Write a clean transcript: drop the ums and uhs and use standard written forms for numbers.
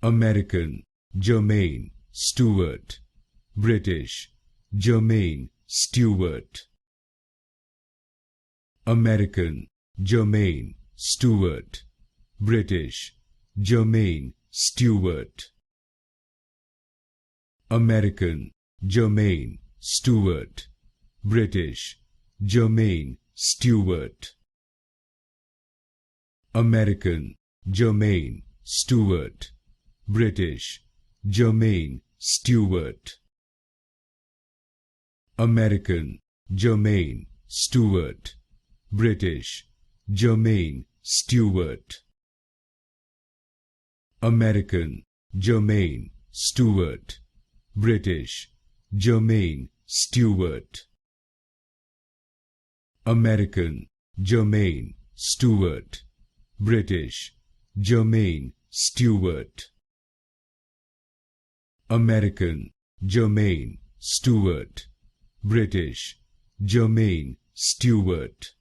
American, Jermaine Stewart. British, Jermaine Stewart. American, Jermaine Stewart. British, Jermaine Stewart. American, Jermaine Stewart. British, Jermaine Stewart. American, Jermaine Stewart. British, Jermaine Stewart. American, Jermaine Stewart. British, Jermaine Stewart. American, Jermaine Stewart. British, Jermaine Stewart. American, Jermaine Stewart. British, Jermaine Stewart. American, Jermaine Stewart. British, Jermaine Stewart.